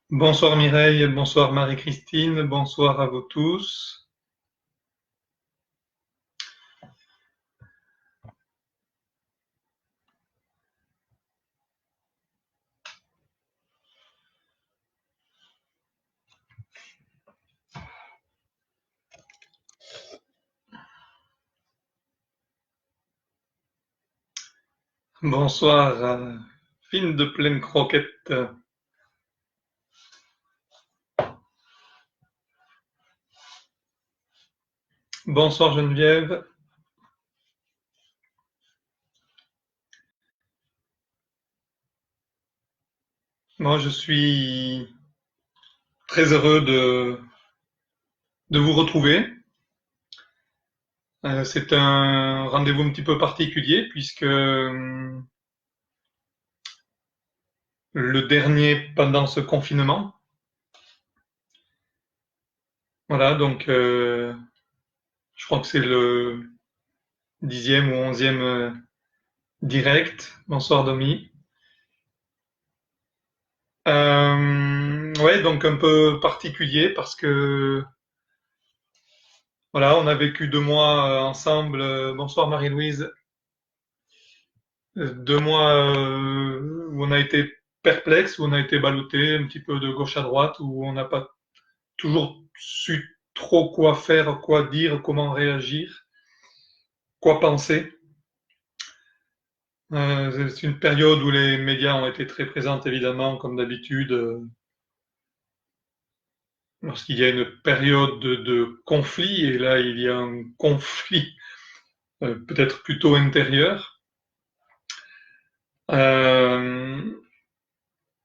Bonsoir Mireille, bonsoir Marie-Christine, bonsoir à vous tous. Bonsoir, film de pleine croquette. Bonsoir Geneviève. Moi je suis très heureux de vous retrouver. C'est un rendez-vous un petit peu particulier puisque le dernier pendant ce confinement. Voilà, donc je crois que c'est le 10e ou 11e direct. Bonsoir Domi. Ouais, donc un peu particulier parce que voilà, on a vécu 2 mois ensemble. Bonsoir Marie-Louise. 2 mois où on a été perplexe, où on a été ballotté un petit peu de gauche à droite, où on n'a pas toujours su trop quoi faire, quoi dire, comment réagir, quoi penser. C'est une période où les médias ont été très présents, évidemment, comme d'habitude, lorsqu'il y a une période de conflit, et là il y a un conflit peut-être plutôt intérieur. Euh,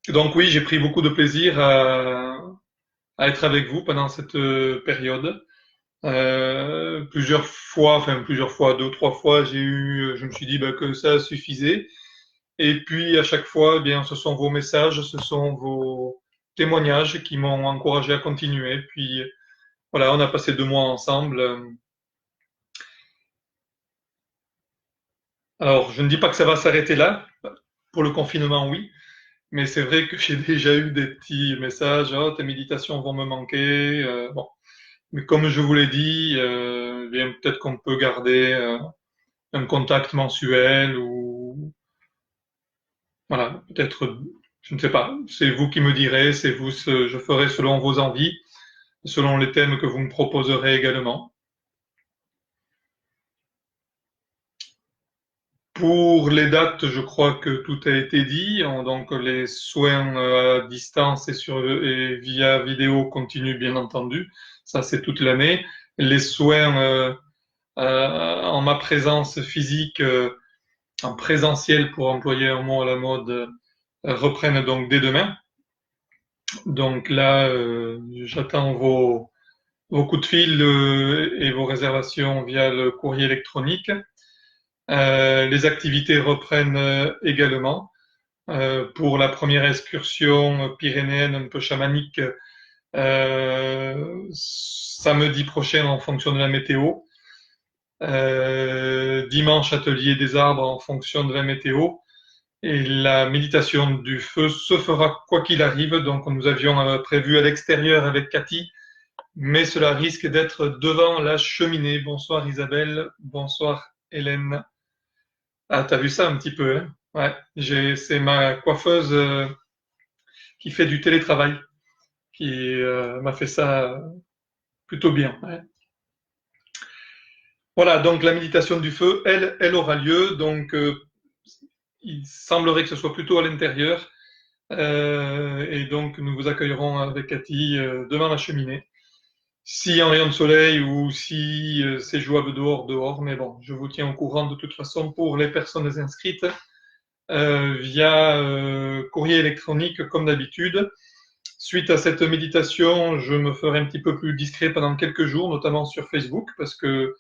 donc oui, j'ai pris beaucoup de plaisir à être avec vous pendant cette période. Plusieurs fois, 2 ou 3 fois, je me suis dit que ça suffisait. Et puis à chaque fois, eh bien, ce sont vos messages, ce sont vos témoignages qui m'ont encouragé à continuer. Puis voilà, on a passé 2 mois ensemble. Alors, je ne dis pas que ça va s'arrêter là. Pour le confinement, oui. Mais c'est vrai que j'ai déjà eu des petits messages, oh, tes méditations vont me manquer. Bon. Mais comme je vous l'ai dit, bien peut-être qu'on peut garder un contact mensuel ou voilà, peut-être, je ne sais pas. C'est vous qui me direz, c'est vous, je ferai selon vos envies, selon les thèmes que vous me proposerez également. Pour les dates, je crois que tout a été dit. Donc les soins à distance et via vidéo continuent bien entendu. Ça, c'est toute l'année. Les soins en ma présence physique, en présentiel pour employer un mot à la mode, reprennent donc dès demain. Donc là, j'attends vos coups de fil et vos réservations via le courrier électronique. Les activités reprennent également. Pour la première excursion pyrénéenne un peu chamanique, samedi prochain en fonction de la météo. Dimanche, atelier des arbres en fonction de la météo. Et la méditation du feu se fera quoi qu'il arrive. Donc, nous avions prévu à l'extérieur avec Cathy, mais cela risque d'être devant la cheminée. Bonsoir Isabelle, bonsoir Hélène. Ah, t'as vu ça un petit peu, hein? Ouais, c'est ma coiffeuse qui fait du télétravail qui m'a fait ça plutôt bien. Ouais. Voilà, donc la méditation du feu, elle aura lieu. Donc, il semblerait que ce soit plutôt à l'intérieur. Et donc, nous vous accueillerons avec Cathy devant la cheminée. Si en rayon de soleil ou si c'est jouable dehors, dehors. Mais bon, je vous tiens au courant de toute façon pour les personnes inscrites via courrier électronique comme d'habitude. Suite à cette méditation, je me ferai un petit peu plus discret pendant quelques jours, notamment sur Facebook, parce que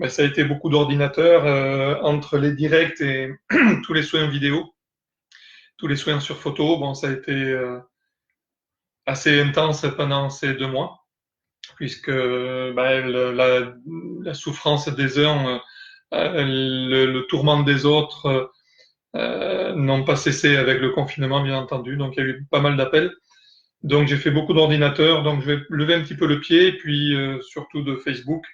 ça a été beaucoup d'ordinateurs entre les directs et tous les soins vidéo, tous les soins sur photo. Bon, ça a été assez intense pendant ces 2 mois, puisque la souffrance des uns, le tourment des autres n'ont pas cessé avec le confinement, bien entendu. Donc, il y a eu pas mal d'appels. Donc j'ai fait beaucoup d'ordinateurs, donc je vais lever un petit peu le pied, et puis surtout de Facebook.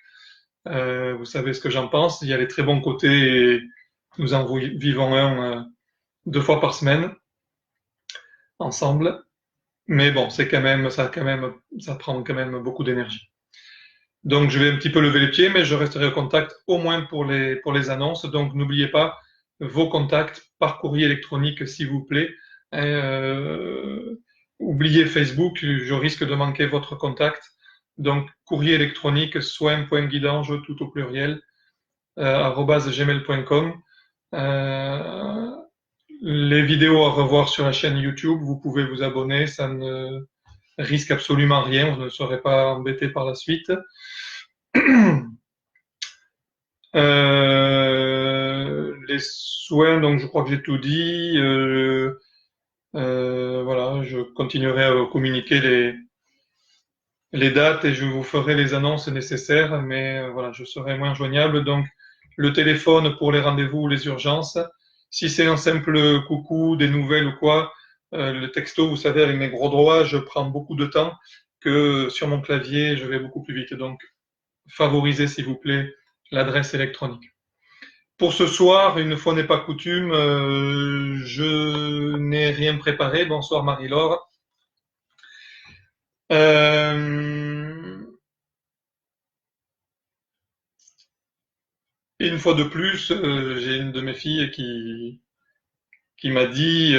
Vous savez ce que j'en pense. Il y a les très bons côtés, et nous en vivons un 2 fois par semaine ensemble. Mais bon, c'est ça prend quand même beaucoup d'énergie. Donc je vais un petit peu lever les pieds, mais je resterai au contact au moins pour les annonces. Donc n'oubliez pas vos contacts par courrier électronique, s'il vous plaît. Oubliez Facebook, je risque de manquer votre contact. Donc courrier électronique soin.guidange, tout au pluriel, @gmail.com. Euh, les vidéos à revoir sur la chaîne YouTube, vous pouvez vous abonner, ça ne risque absolument rien, vous ne serez pas embêté par la suite. Les soins, donc je crois que j'ai tout dit. Voilà, je continuerai à communiquer les dates et je vous ferai les annonces nécessaires, mais voilà, je serai moins joignable. Donc, le téléphone pour les rendez-vous ou les urgences. Si c'est un simple coucou, des nouvelles ou quoi, le texto, vous savez, avec mes gros doigts, je prends beaucoup de temps que sur mon clavier, je vais beaucoup plus vite. Donc, favorisez, s'il vous plaît, l'adresse électronique. Pour ce soir, une fois n'est pas coutume, je n'ai rien préparé. Bonsoir Marie-Laure. Euh, et une fois de plus, j'ai une de mes filles qui m'a dit,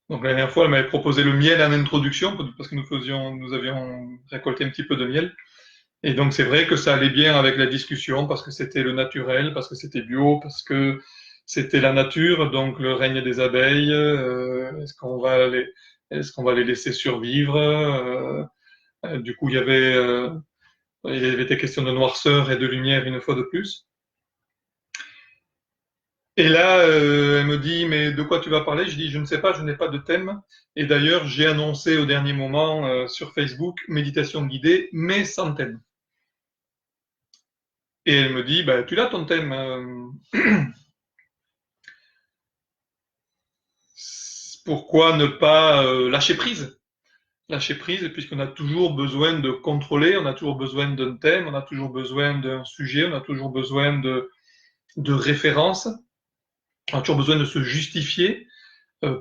donc la dernière fois, elle m'avait proposé le miel en introduction parce que nous avions récolté un petit peu de miel. Et donc c'est vrai que ça allait bien avec la discussion parce que c'était le naturel, parce que c'était bio, parce que c'était la nature, donc le règne des abeilles. Est-ce qu'on va les laisser survivre? Du coup, il y avait des questions de noirceur et de lumière une fois de plus. Et là, elle me dit, mais de quoi tu vas parler? Je dis, je ne sais pas, je n'ai pas de thème. Et d'ailleurs, j'ai annoncé au dernier moment sur Facebook méditation guidée, mais sans thème. Et elle me dit, bah, tu l'as ton thème. Pourquoi ne pas lâcher prise? Lâcher prise, puisqu'on a toujours besoin de contrôler, on a toujours besoin d'un thème, on a toujours besoin d'un sujet, on a toujours besoin de références, on a toujours besoin de se justifier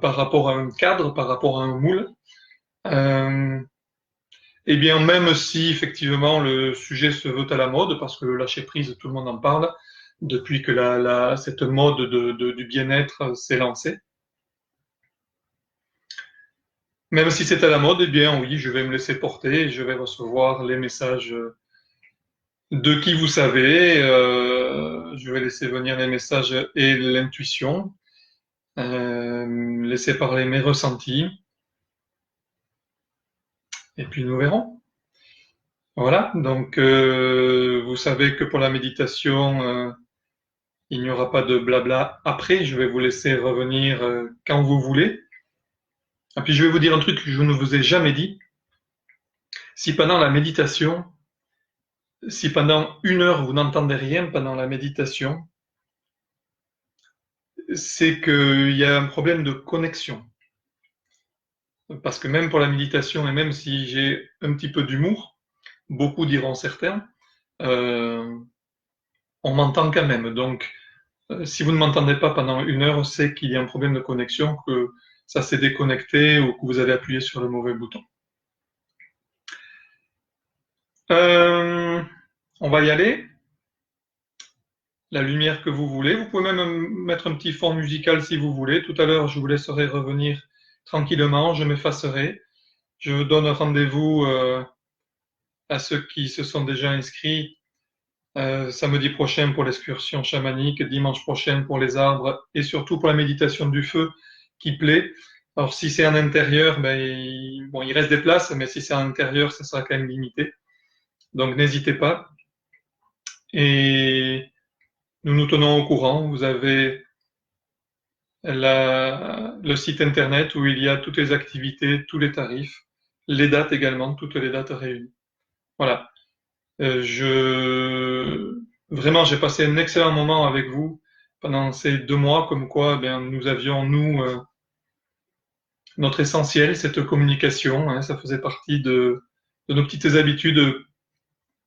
par rapport à un cadre, par rapport à un moule. Euh, Eh bien, même si effectivement le sujet se veut à la mode, parce que le lâcher prise, tout le monde en parle, depuis que cette mode du bien-être s'est lancée. Même si c'est à la mode, eh bien oui, je vais me laisser porter et je vais recevoir les messages de qui vous savez. Je vais laisser venir les messages et l'intuition, laisser parler mes ressentis, et puis nous verrons. Voilà, donc vous savez que pour la méditation, il n'y aura pas de blabla après, je vais vous laisser revenir quand vous voulez. Et puis je vais vous dire un truc que je ne vous ai jamais dit. Si pendant la méditation, si pendant 1 heure vous n'entendez rien pendant la méditation, c'est qu'il y a un problème de connexion. Parce que même pour la méditation, et même si j'ai un petit peu d'humour, beaucoup diront certains, euh, on m'entend quand même. Donc, si vous ne m'entendez pas pendant 1 heure, c'est qu'il y a un problème de connexion, que ça s'est déconnecté ou que vous avez appuyé sur le mauvais bouton. Euh, on va y aller. La lumière que vous voulez. Vous pouvez même mettre un petit fond musical si vous voulez. Tout à l'heure, je vous laisserai revenir tranquillement. Je m'effacerai. Je donne rendez-vous à ceux qui se sont déjà inscrits samedi prochain pour l'excursion chamanique, dimanche prochain pour les arbres et surtout pour la méditation du feu qui plaît. Alors si c'est en intérieur, ben, il reste des places, mais si c'est en intérieur, ça sera quand même limité. Donc n'hésitez pas. Et nous nous tenons au courant. Vous avez le site internet où il y a toutes les activités, tous les tarifs, les dates également, toutes les dates réunies. Voilà. Vraiment, j'ai passé un excellent moment avec vous pendant ces 2 mois, comme quoi, ben, nous avions, nous, notre essentiel, cette communication, hein, ça faisait partie de nos petites habitudes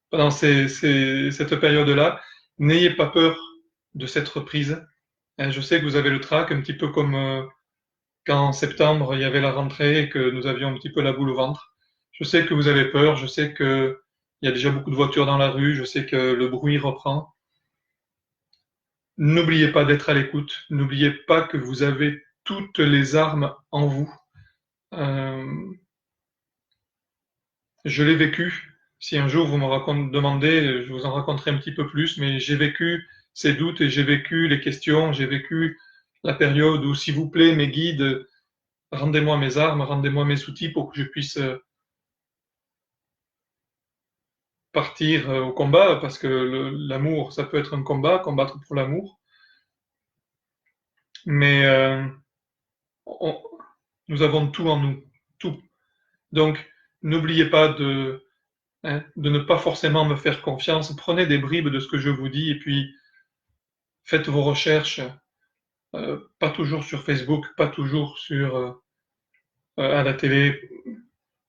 pendant cette période-là. N'ayez pas peur de cette reprise. Hein, je sais que vous avez le trac, un petit peu comme quand en septembre il y avait la rentrée et que nous avions un petit peu la boule au ventre. Je sais que vous avez peur, je sais que il y a déjà beaucoup de voitures dans la rue, je sais que le bruit reprend. N'oubliez pas d'être à l'écoute, n'oubliez pas que vous avez toutes les armes en vous. Euh, je l'ai vécu. Si un jour vous me demandez, je vous en raconterai un petit peu plus, mais j'ai vécu ces doutes et j'ai vécu les questions, j'ai vécu la période où, s'il vous plaît, mes guides, rendez-moi mes armes, rendez-moi mes outils pour que je puisse partir au combat, parce que l'amour, ça peut être un combat, combattre pour l'amour, mais on- nous avons tout en nous, tout. Donc, n'oubliez pas de ne pas forcément me faire confiance. Prenez des bribes de ce que je vous dis et puis faites vos recherches, pas toujours sur Facebook, pas toujours à la télé.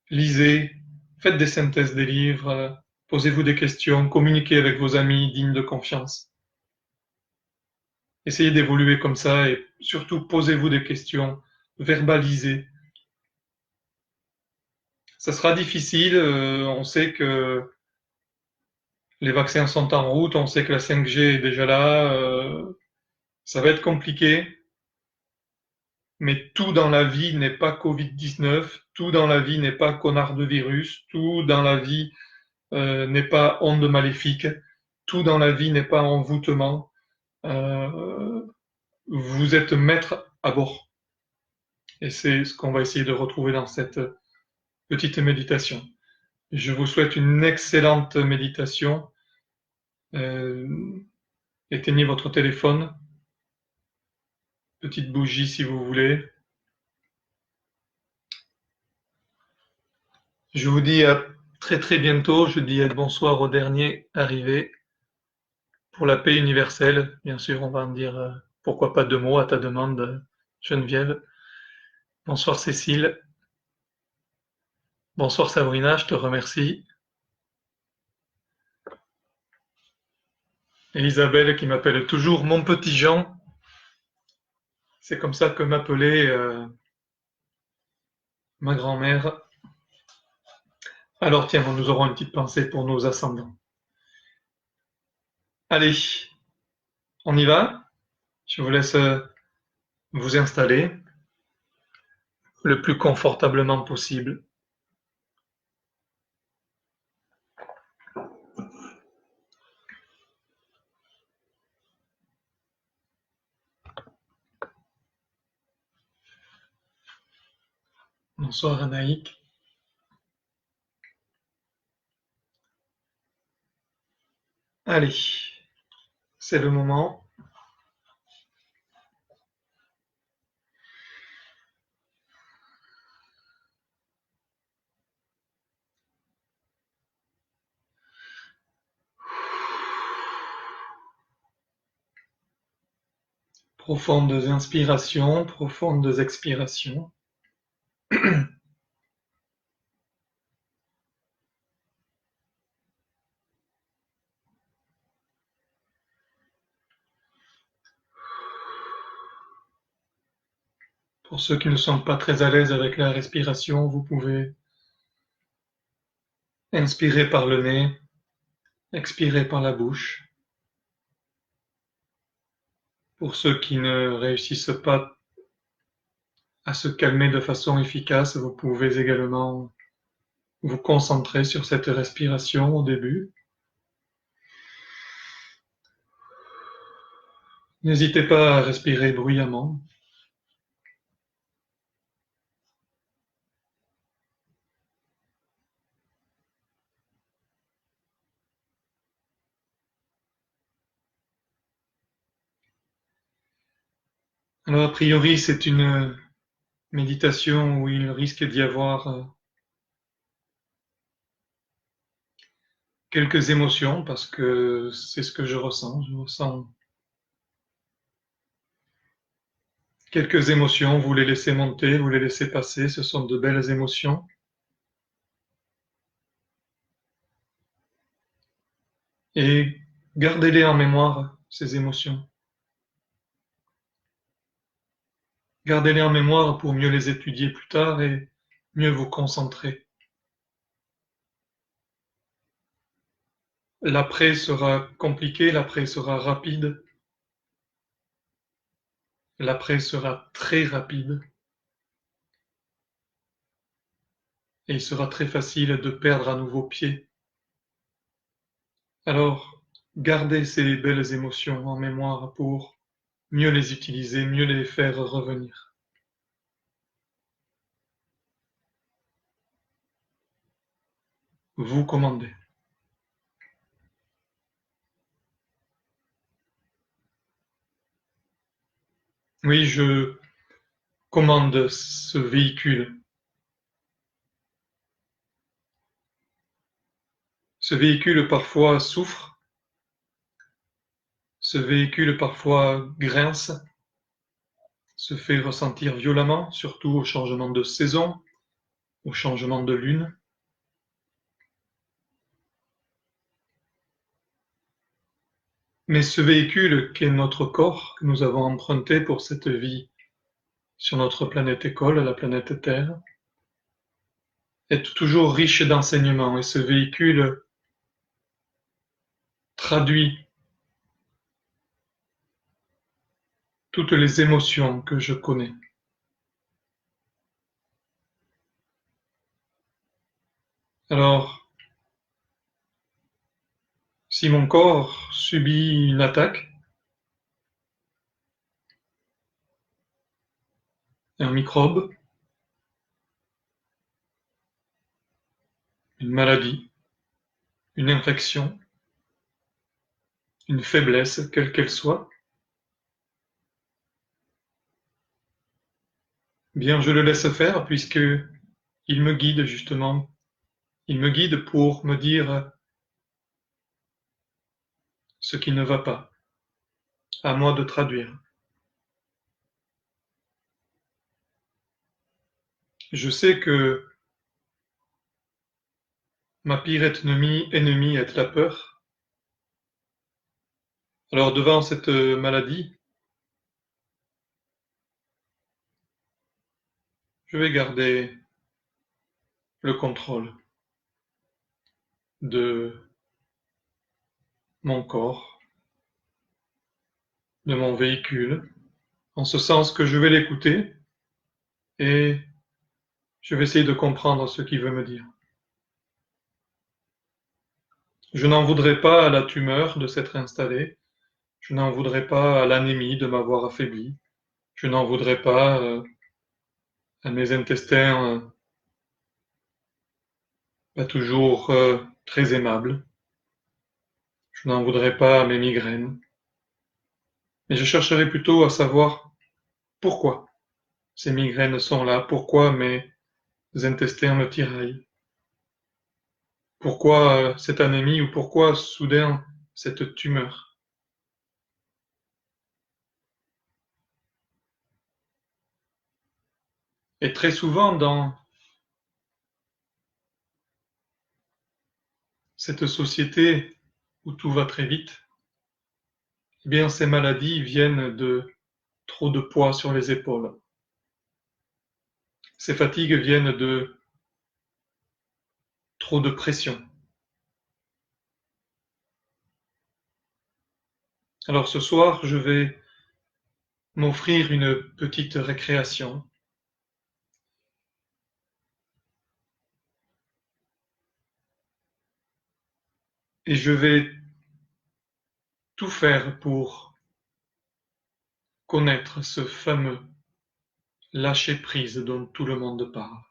Lisez, faites des synthèses des livres, posez-vous des questions, communiquez avec vos amis dignes de confiance. Essayez d'évoluer comme ça et surtout posez-vous des questions, verbalisez. Ça sera difficile, on sait que les vaccins sont en route, on sait que la 5G est déjà là, ça va être compliqué, mais tout dans la vie n'est pas Covid-19, tout dans la vie n'est pas connard de virus, tout dans la vie n'est pas onde maléfique, tout dans la vie n'est pas envoûtement. Euh, vous êtes maître à bord. Et c'est ce qu'on va essayer de retrouver dans cette petite méditation. Je vous souhaite une excellente méditation. Euh, éteignez votre téléphone, petite bougie si vous voulez. Je vous dis à très très bientôt. Je dis bonsoir au dernier arrivé pour la paix universelle. Bien sûr, on va en dire pourquoi pas deux mots à ta demande, Geneviève. Bonsoir Cécile. Bonsoir Sabrina, je te remercie. Elisabeth qui m'appelle toujours mon petit Jean. C'est comme ça que m'appelait ma grand-mère. Alors tiens, nous aurons une petite pensée pour nos ascendants. Allez, on y va? Je vous laisse vous installer le plus confortablement possible. Bonsoir Anaïk. Allez, c'est le moment. Profondes inspirations, profondes expirations. Pour ceux qui ne sont pas très à l'aise avec la respiration, vous pouvez inspirer par le nez, expirer par la bouche. Pour ceux qui ne réussissent pas à se calmer de façon efficace, vous pouvez également vous concentrer sur cette respiration au début. N'hésitez pas à respirer bruyamment. Alors, a priori, c'est une méditation où il risque d'y avoir quelques émotions parce que c'est ce que je ressens. Je ressens Quelques émotions, vous les laissez monter, vous les laissez passer, ce sont de belles émotions. Et gardez-les en mémoire, ces émotions. Gardez-les en mémoire pour mieux les étudier plus tard et mieux vous concentrer. L'après sera compliqué, l'après sera rapide, l'après sera très rapide et il sera très facile de perdre à nouveau pied. Alors, gardez ces belles émotions en mémoire pour mieux les utiliser, mieux les faire revenir. Vous commandez. Oui, je commande ce véhicule. Ce véhicule parfois souffre, ce véhicule parfois grince, se fait ressentir violemment, surtout au changement de saison, au changement de lune. Mais ce véhicule qu'est notre corps, que nous avons emprunté pour cette vie sur notre planète école, la planète Terre, est toujours riche d'enseignements et ce véhicule traduit toutes les émotions que je connais. Alors, si mon corps subit une attaque, un microbe, une maladie, une infection, une faiblesse, quelle qu'elle soit, bien je le laisse faire puisque il me guide justement. Il me guide pour me dire ce qui ne va pas. À moi de traduire. Je sais que ma pire ennemie est la peur. Alors devant cette maladie, je vais garder le contrôle de mon corps, de mon véhicule, en ce sens que je vais l'écouter et je vais essayer de comprendre ce qu'il veut me dire. Je n'en voudrais pas à la tumeur de s'être installée, je n'en voudrais pas à l'anémie de m'avoir affaibli, je n'en voudrais pas à mes intestins pas toujours très aimables, je n'en voudrais pas à mes migraines, mais je chercherais plutôt à savoir pourquoi ces migraines sont là, pourquoi mes intestins me tiraillent, pourquoi cette anémie ou pourquoi soudain cette tumeur. Et très souvent dans cette société où tout va très vite, eh bien ces maladies viennent de trop de poids sur les épaules. Ces fatigues viennent de trop de pression. Alors ce soir, je vais m'offrir une petite récréation et je vais tout faire pour connaître ce fameux lâcher-prise dont tout le monde parle.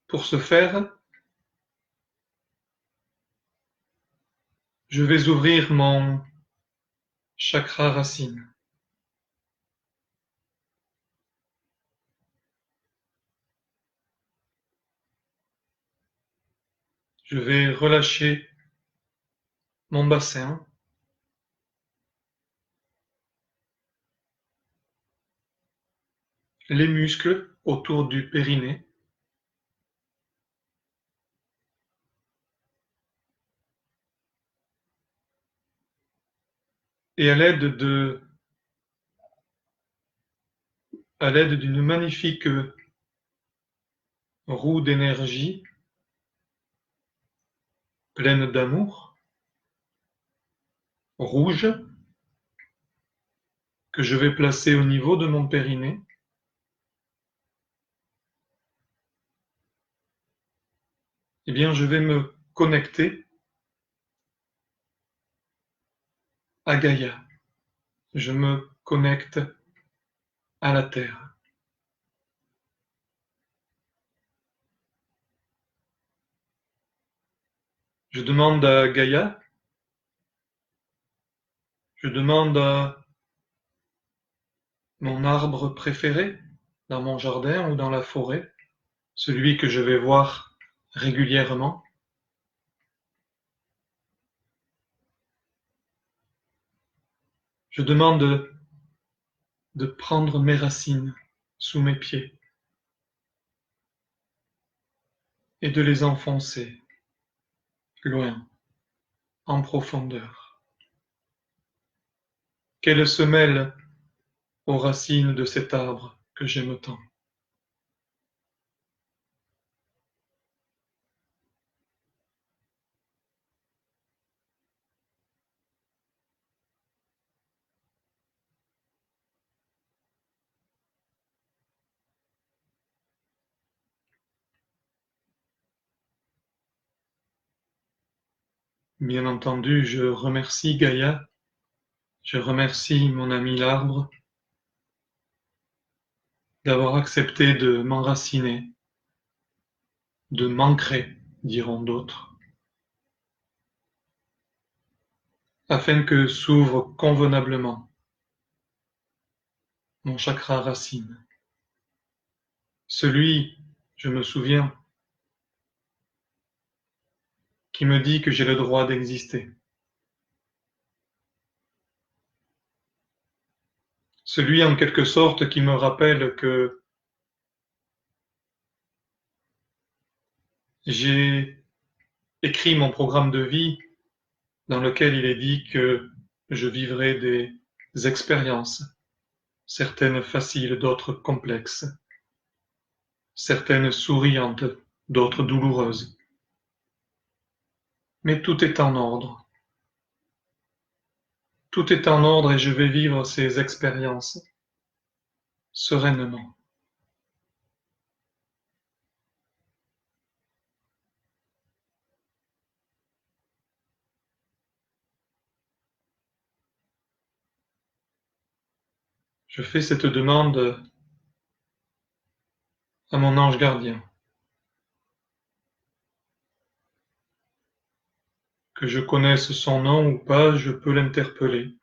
Pour ce faire, je vais ouvrir mon chakra racine. Je vais relâcher mon bassin, les muscles autour du périnée, et à l'aide d'une magnifique roue d'énergie pleine d'amour, rouge, que je vais placer au niveau de mon périnée, eh bien, je vais me connecter à Gaïa. Je me connecte à la Terre. Je demande à Gaïa, je demande à mon arbre préféré dans mon jardin ou dans la forêt, celui que je vais voir régulièrement. Je demande de prendre mes racines sous mes pieds et de les enfoncer loin, en profondeur, qu'elles se mêlent aux racines de cet arbre que j'aime tant. Bien entendu, je remercie Gaïa, je remercie mon ami l'arbre d'avoir accepté de m'enraciner, de m'ancrer, diront d'autres, afin que s'ouvre convenablement mon chakra racine. Celui, je me souviens, qui me dit que j'ai le droit d'exister. Celui, en quelque sorte, qui me rappelle que j'ai écrit mon programme de vie dans lequel il est dit que je vivrai des expériences, certaines faciles, d'autres complexes, certaines souriantes, d'autres douloureuses. Mais tout est en ordre. Tout est en ordre et je vais vivre ces expériences sereinement. Je fais cette demande à mon ange gardien, que je connaisse son nom ou pas, je peux l'interpeller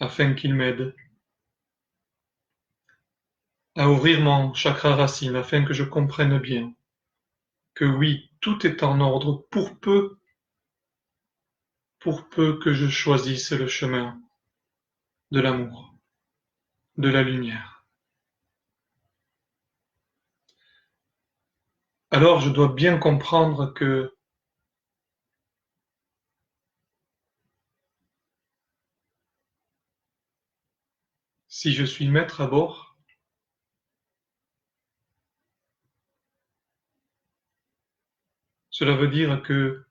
afin qu'il m'aide à ouvrir mon chakra racine afin que je comprenne bien que oui, tout est en ordre pour peu que je choisisse le chemin de l'amour, de la lumière. Alors je dois bien comprendre que si je suis maître à bord, cela veut dire que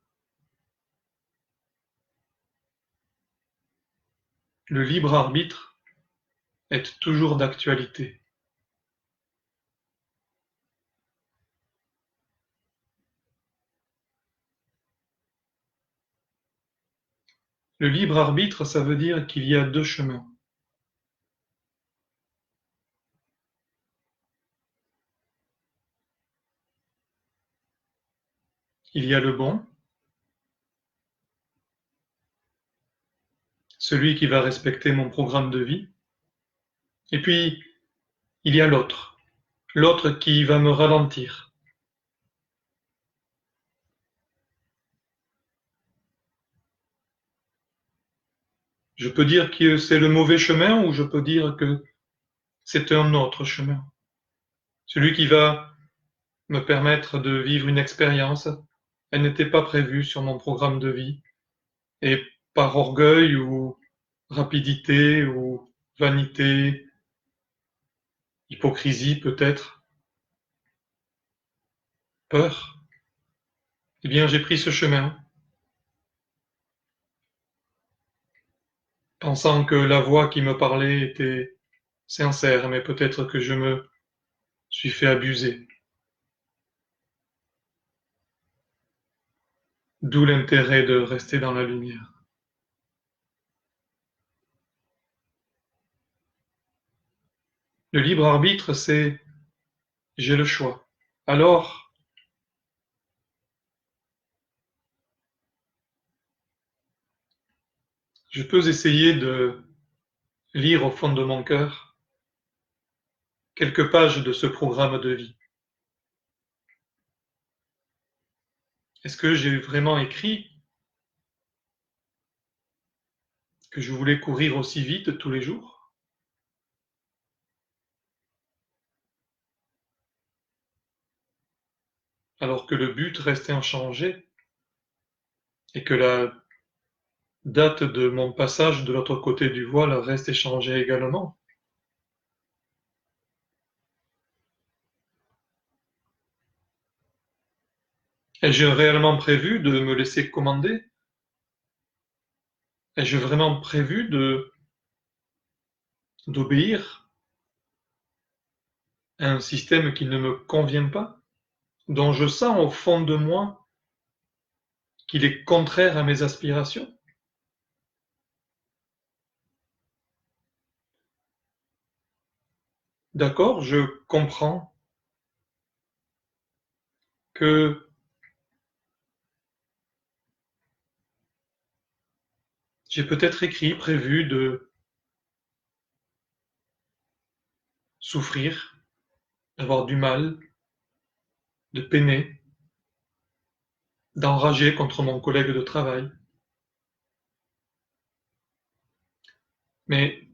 le libre arbitre est toujours d'actualité. Le libre arbitre, ça veut dire qu'il y a deux chemins. Il y a le bon, celui qui va respecter mon programme de vie, et puis il y a l'autre, l'autre qui va me ralentir, Je peux dire que c'est le mauvais chemin ou je peux dire que c'est un autre chemin. Celui qui va me permettre de vivre une expérience. Elle n'était pas prévue sur mon programme de vie. Et par orgueil ou rapidité ou vanité, hypocrisie peut-être, peur, eh bien j'ai pris ce chemin, pensant que la voix qui me parlait était sincère, mais peut-être que je me suis fait abuser. D'où l'intérêt de rester dans la lumière. Le libre arbitre, c'est j'ai le choix. Alors, je peux essayer de lire au fond de mon cœur quelques pages de ce programme de vie. Est-ce que j'ai vraiment écrit que je voulais courir aussi vite tous les jours? Alors que le but restait inchangé et que la date de mon passage de l'autre côté du voile reste échangée également. Ai-je réellement prévu de me laisser commander? Ai-je vraiment prévu d'obéir à un système qui ne me convient pas, dont je sens au fond de moi qu'il est contraire à mes aspirations? D'accord, je comprends que j'ai peut-être écrit, prévu de souffrir, d'avoir du mal, de peiner, d'enrager contre mon collègue de travail. Mais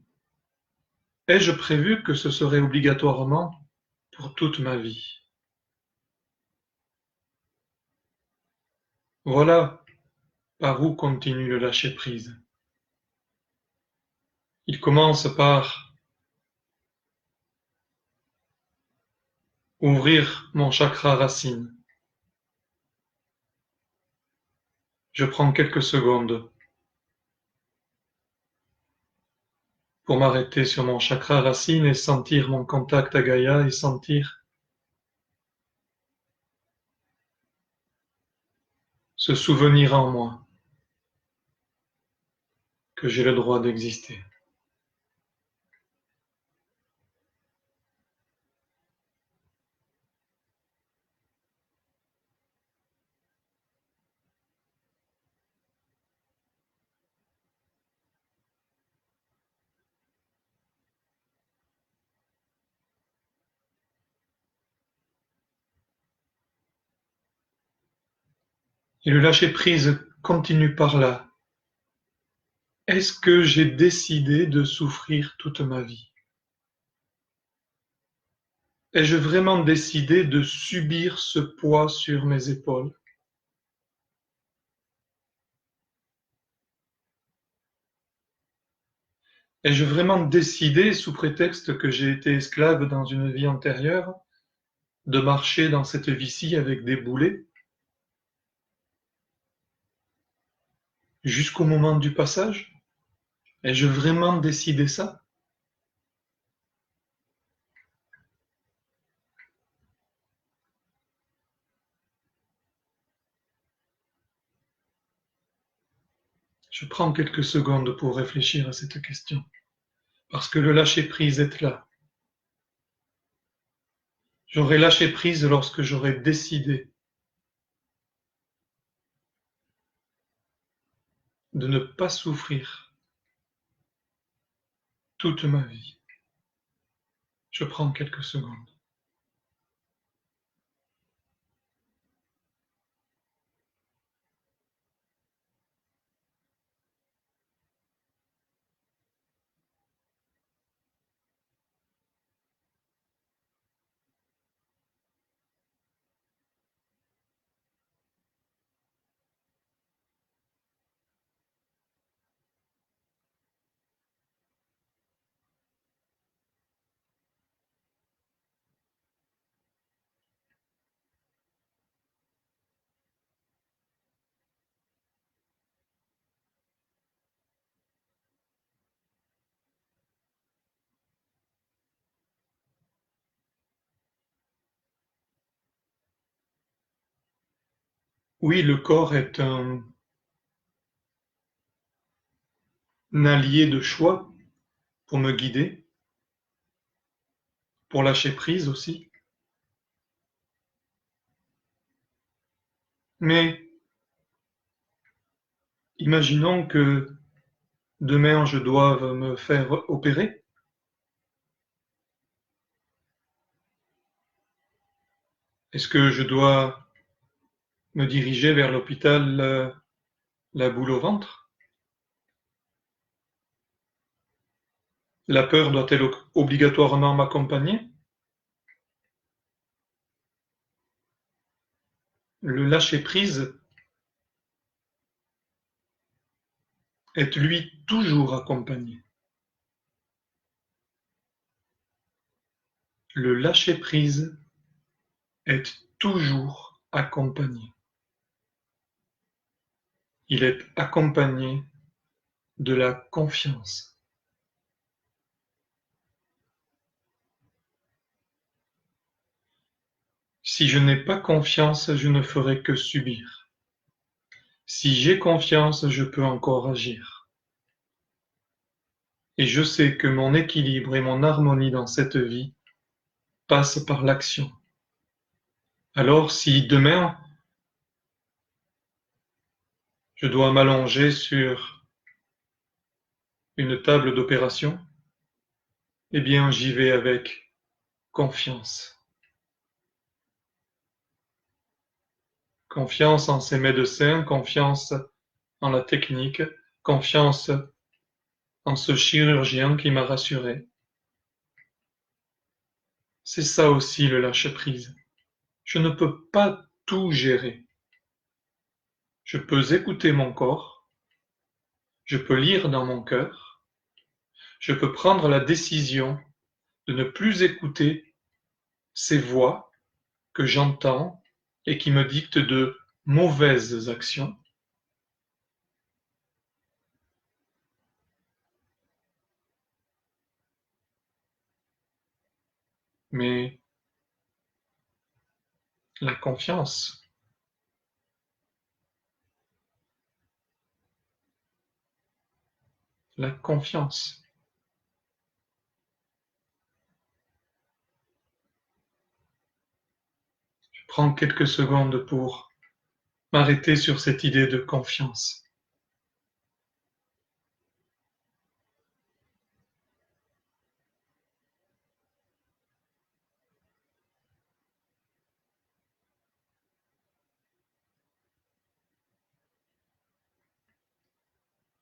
ai-je prévu que ce serait obligatoirement pour toute ma vie? Voilà par où continue le lâcher-prise. Il commence par ouvrir mon chakra racine. Je prends quelques secondes pour m'arrêter sur mon chakra racine et sentir mon contact à Gaïa et sentir ce souvenir en moi que j'ai le droit d'exister. Et le lâcher-prise continue par là. Est-ce que j'ai décidé de souffrir toute ma vie? Ai-je vraiment décidé de subir ce poids sur mes épaules? Ai-je vraiment décidé, sous prétexte que j'ai été esclave dans une vie antérieure, de marcher dans cette vie-ci avec des boulets jusqu'au moment du passage? Ai-je vraiment décidé ça? Je prends quelques secondes pour réfléchir à cette question, parce que le lâcher-prise est là. J'aurai lâché prise lorsque j'aurai décidé de ne pas souffrir toute ma vie. Je prends quelques secondes. Oui, le corps est un allié de choix pour me guider, pour lâcher prise aussi. Mais imaginons que demain je doive me faire opérer. Est-ce que je dois me diriger vers l'hôpital la boule au ventre? La peur doit-elle obligatoirement m'accompagner? Le lâcher-prise est lui toujours accompagné. Le lâcher-prise est toujours accompagné. Il est accompagné de la confiance. Si je n'ai pas confiance, je ne ferai que subir. Si j'ai confiance, je peux encore agir. Et je sais que mon équilibre et mon harmonie dans cette vie passent par l'action. Alors si demain, je dois m'allonger sur une table d'opération, eh bien j'y vais avec confiance. Confiance en ces médecins, confiance en la technique, confiance en ce chirurgien qui m'a rassuré. C'est ça aussi le lâcher-prise. Je ne peux pas tout gérer. Je peux écouter mon corps, je peux lire dans mon cœur, je peux prendre la décision de ne plus écouter ces voix que j'entends et qui me dictent de mauvaises actions. Mais la confiance, la confiance. Je prends quelques secondes pour m'arrêter sur cette idée de confiance.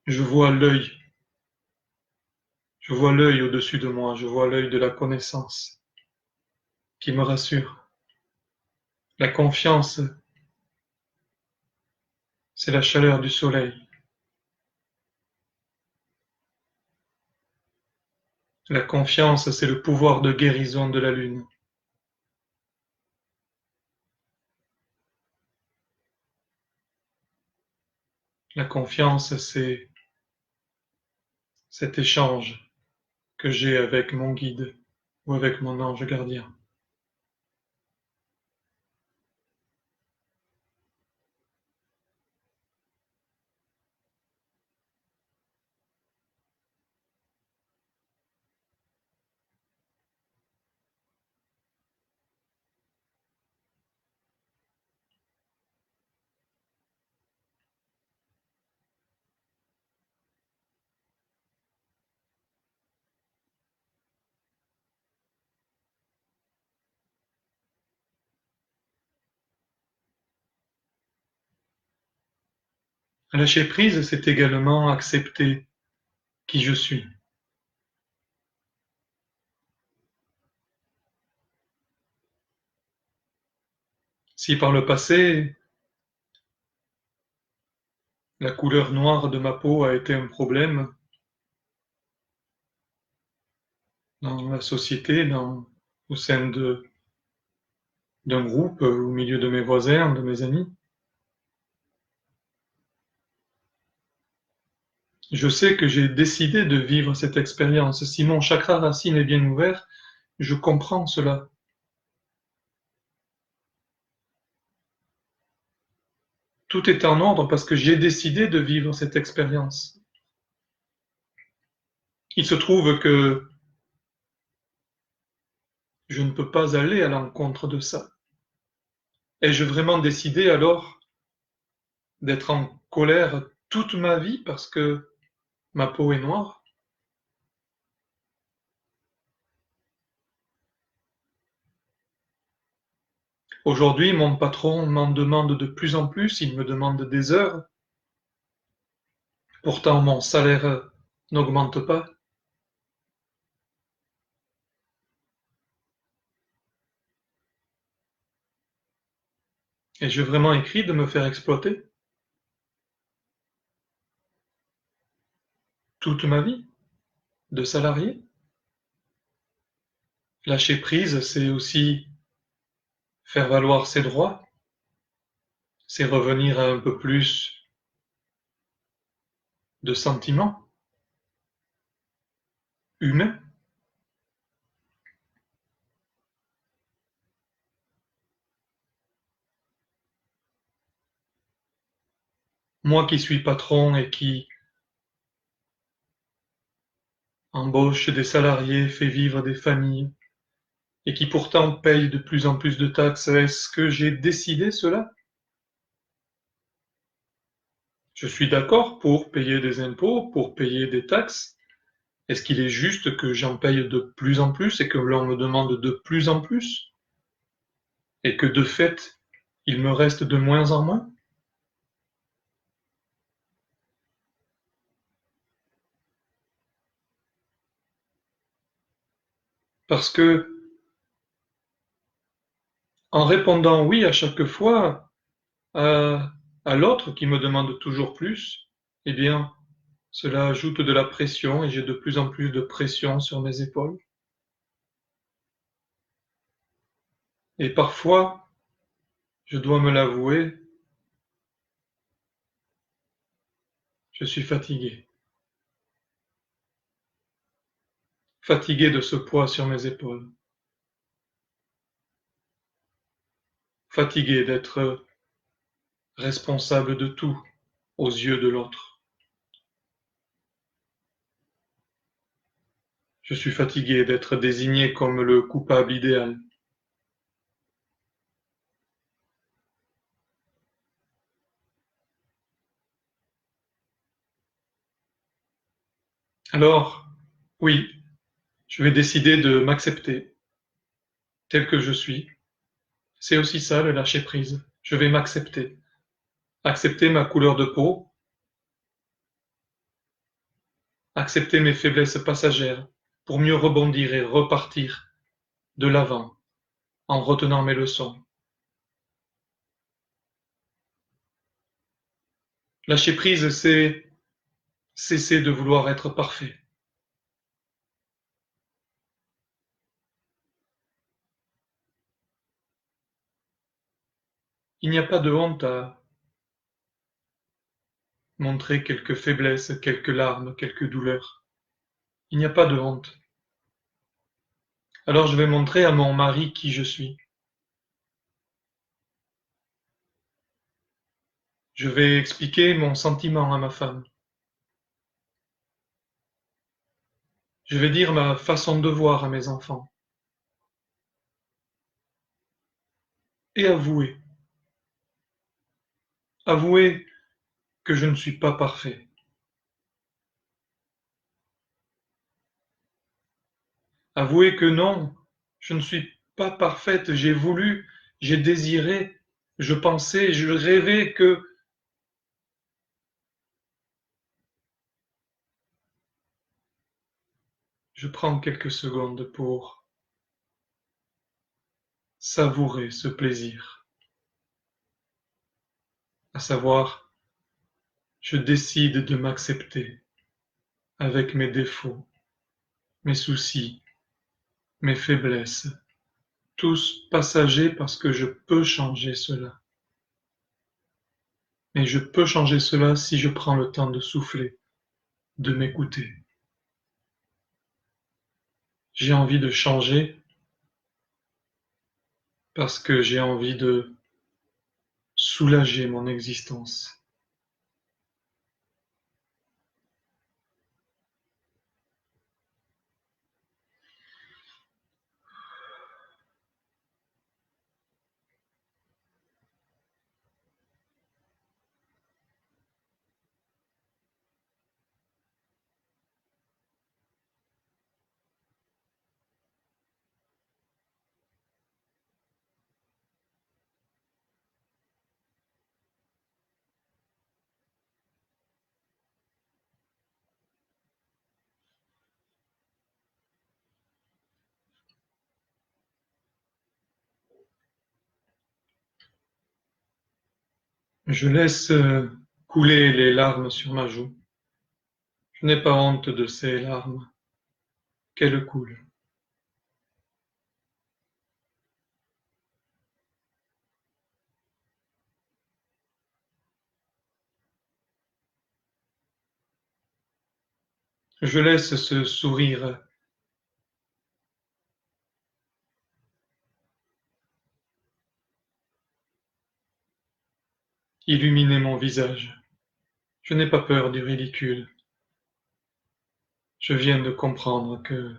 Je vois l'œil, je vois l'œil au-dessus de moi, je vois l'œil de la connaissance qui me rassure. La confiance, c'est la chaleur du soleil. La confiance, c'est le pouvoir de guérison de la lune. La confiance, c'est cet échange que j'ai avec mon guide ou avec mon ange gardien. Lâcher prise, c'est également accepter qui je suis. Si par le passé, la couleur noire de ma peau a été un problème dans la société, au sein d'un groupe, au milieu de mes voisins, de mes amis, je sais que j'ai décidé de vivre cette expérience. Si mon chakra racine est bien ouvert, je comprends cela. tout est en ordre parce que j'ai décidé de vivre cette expérience. Il se trouve que je ne peux pas aller à l'encontre de ça. Ai-je vraiment décidé alors d'être en colère toute ma vie parce que ma peau est noire? Aujourd'hui, mon patron m'en demande de plus en plus, il me demande des heures. Pourtant, mon salaire n'augmente pas. Ai-je vraiment écrit de me faire exploiter toute ma vie de salarié? Lâcher prise, c'est aussi faire valoir ses droits, c'est revenir à un peu plus de sentiments humains. Moi qui suis patron et qui embauche des salariés, fait vivre des familles, et qui pourtant paye de plus en plus de taxes, est-ce que j'ai décidé cela? Je suis d'accord pour payer des impôts, pour payer des taxes. Est-ce qu'il est juste que j'en paye de plus en plus et que l'on me demande de plus en plus et que de fait, il me reste de moins en moins? Parce que en répondant oui à chaque fois à l'autre qui me demande toujours plus, eh bien, cela ajoute de la pression et j'ai de plus en plus de pression sur mes épaules. Et parfois, je dois me l'avouer, je suis fatigué. Fatigué de ce poids sur mes épaules. Fatigué d'être responsable de tout aux yeux de l'autre. Je suis fatigué d'être désigné comme le coupable idéal. Alors, oui, je vais décider de m'accepter tel que je suis. C'est aussi ça, le lâcher prise. Je vais m'accepter. Accepter ma couleur de peau, accepter mes faiblesses passagères pour mieux rebondir et repartir de l'avant en retenant mes leçons. Lâcher prise, c'est cesser de vouloir être parfait. Il n'y a pas de honte à montrer quelques faiblesses, quelques larmes, quelques douleurs. Il n'y a pas de honte. Alors je vais montrer à mon mari qui je suis. Je vais expliquer mon sentiment à ma femme. Je vais dire ma façon de voir à mes enfants. Et avouer. Avouer que je ne suis pas parfait. Avouer que non, je ne suis pas parfaite. J'ai voulu, j'ai désiré, je pensais, je rêvais que je prends quelques secondes pour savourer ce plaisir. À savoir, je décide de m'accepter avec mes défauts, mes soucis, mes faiblesses, tous passagers parce que je peux changer cela. Mais je peux changer cela si je prends le temps de souffler, de m'écouter. J'ai envie de changer parce que j'ai envie de soulager mon existence. Je laisse couler les larmes sur ma joue. Je n'ai pas honte de ces larmes, qu'elles coulent. Je laisse ce sourire illuminer mon visage. Je n'ai pas peur du ridicule. Je viens de comprendre que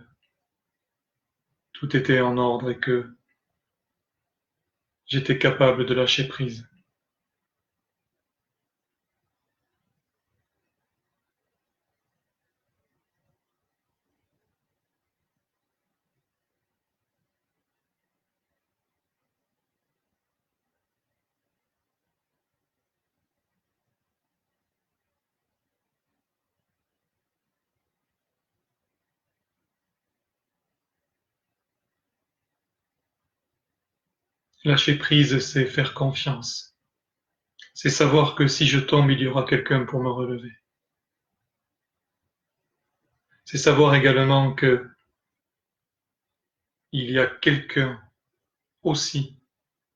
tout était en ordre et que j'étais capable de lâcher prise. Lâcher prise, c'est faire confiance. C'est savoir que si je tombe, il y aura quelqu'un pour me relever. C'est savoir également que il y a quelqu'un aussi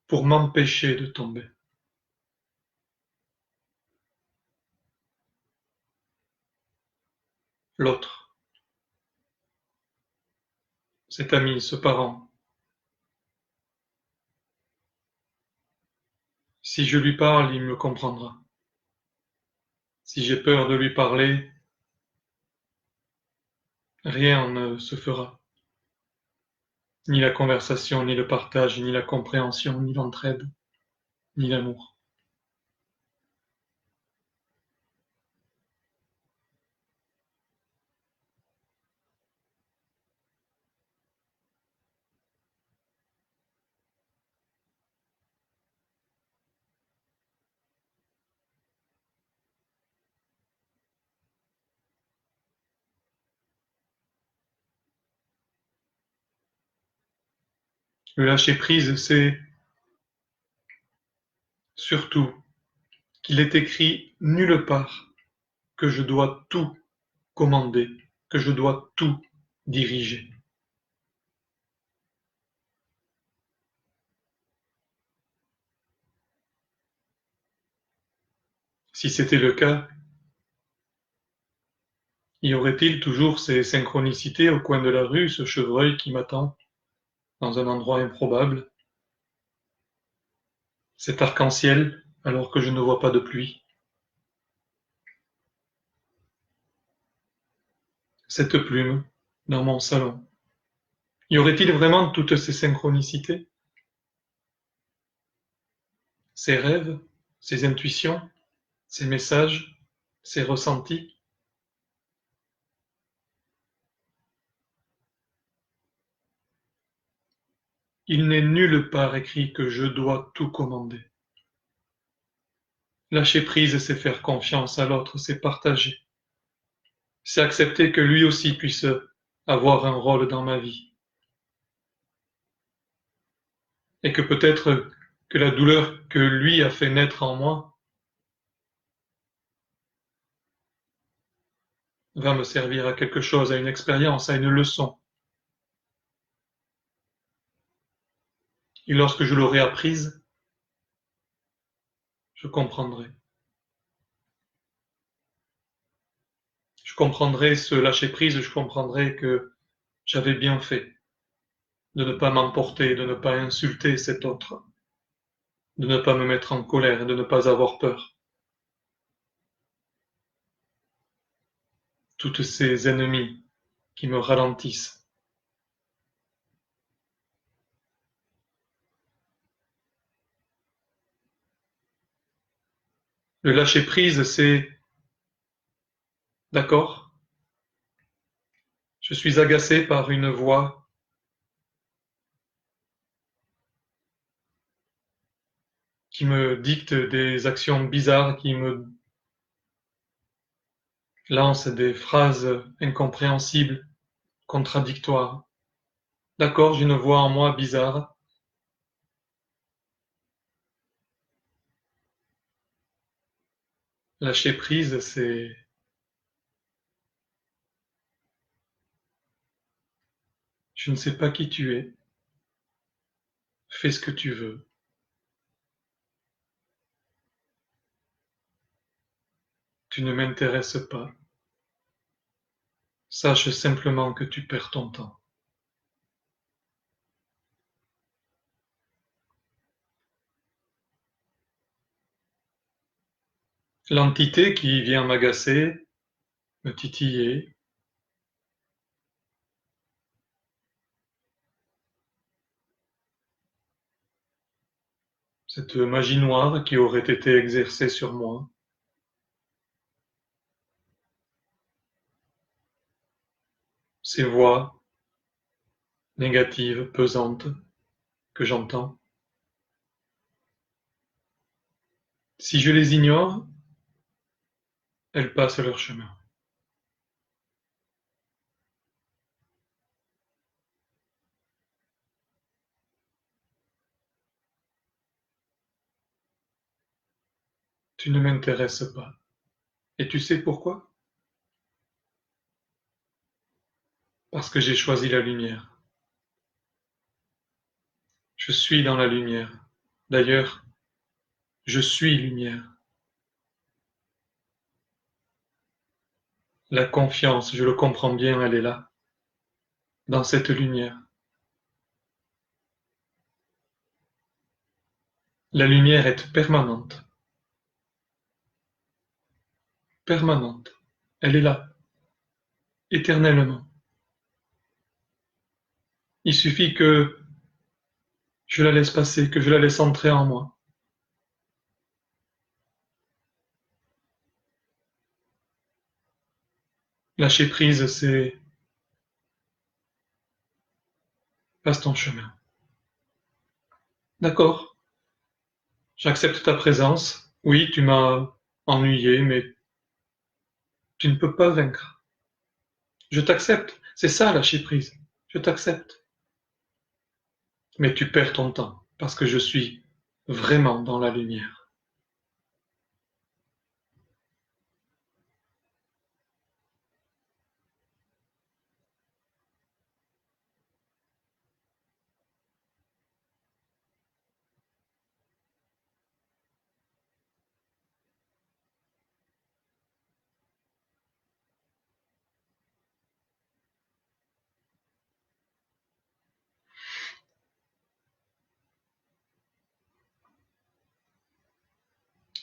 pour m'empêcher de tomber. L'autre, cet ami, ce parent. Si je lui parle, il me comprendra. Si j'ai peur de lui parler, rien ne se fera. Ni la conversation, ni le partage, ni la compréhension, ni l'entraide, ni l'amour. Le lâcher prise, c'est surtout qu'il est écrit nulle part que je dois tout commander, que je dois tout diriger. Si c'était le cas, y aurait-il toujours ces synchronicités au coin de la rue, ce chevreuil qui m'attend dans un endroit improbable, cet arc-en-ciel alors que je ne vois pas de pluie, cette plume dans mon salon? Y aurait-il vraiment toutes ces synchronicités, ces rêves, ces intuitions, ces messages, ces ressentis? Il n'est nulle part écrit que je dois tout commander. Lâcher prise, c'est faire confiance à l'autre, c'est partager. C'est accepter que lui aussi puisse avoir un rôle dans ma vie. Et que peut-être que la douleur que lui a fait naître en moi va me servir à quelque chose, à une expérience, à une leçon. Et lorsque je l'aurai apprise, je comprendrai. Je comprendrai ce lâcher prise, je comprendrai que j'avais bien fait de ne pas m'emporter, de ne pas insulter cet autre. de ne pas me mettre en colère et de ne pas avoir peur. Toutes ces ennemis qui me ralentissent. Le lâcher prise, c'est d'accord, je suis agacé par une voix qui me dicte des actions bizarres, qui me lance des phrases incompréhensibles, contradictoires. D'accord, j'ai une voix en moi bizarre. Lâcher prise, c'est je ne sais pas qui tu es, fais ce que tu veux. Tu ne m'intéresses pas. Sache simplement que tu perds ton temps. L'entité qui vient m'agacer, me titiller, cette magie noire qui aurait été exercée sur moi, ces voix négatives, pesantes que j'entends. Si je les ignore, elles passent leur chemin. Tu ne m'intéresses pas. Et tu sais pourquoi? Parce que j'ai choisi la lumière. Je suis dans la lumière. D'ailleurs, je suis lumière. La confiance, je le comprends bien, elle est là, dans cette lumière. La lumière est permanente, permanente. Elle est là, éternellement. Il suffit que je la laisse passer, que je la laisse entrer en moi. Lâcher prise, c'est passe ton chemin. D'accord, j'accepte ta présence. Oui, tu m'as ennuyé, mais tu ne peux pas vaincre. Je t'accepte. C'est ça, lâcher prise. Je t'accepte. Mais tu perds ton temps, parce que je suis vraiment dans la lumière.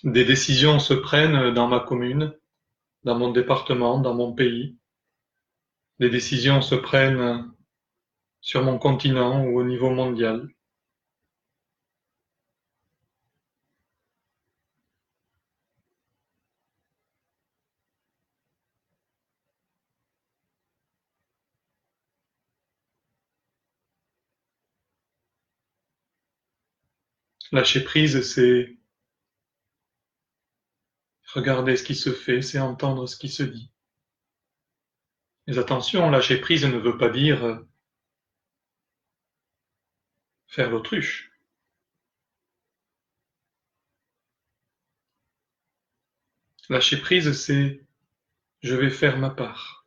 Des décisions se prennent dans ma commune, dans mon département, dans mon pays. Des décisions se prennent sur mon continent ou au niveau mondial. Lâcher prise, c'est regarder ce qui se fait, c'est entendre ce qui se dit. Mais attention, lâcher prise ne veut pas dire faire l'autruche. Lâcher prise, c'est je vais faire ma part.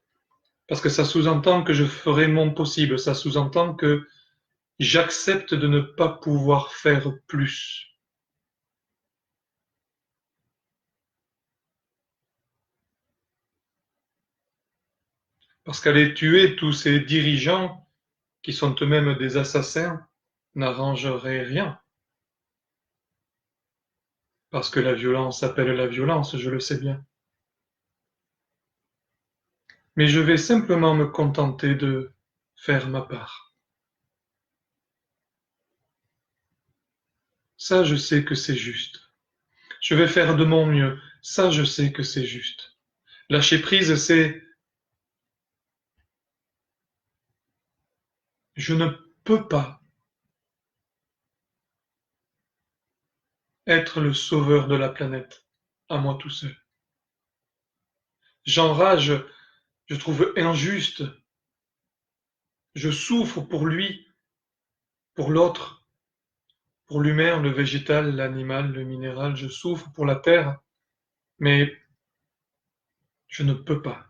Parce que ça sous-entend que je ferai mon possible, ça sous-entend que j'accepte de ne pas pouvoir faire plus. Parce qu'aller tuer tous ces dirigeants qui sont eux-mêmes des assassins n'arrangerait rien. parce que la violence appelle la violence, je le sais bien. Mais je vais simplement me contenter de faire ma part. Ça, je sais que c'est juste. Je vais faire de mon mieux. Ça, je sais que c'est juste. Lâcher prise, c'est je ne peux pas être le sauveur de la planète à moi tout seul. J'enrage, je trouve injuste, je souffre pour lui, pour l'autre, pour l'humain, le végétal, l'animal, le minéral, je souffre pour la terre, mais je ne peux pas.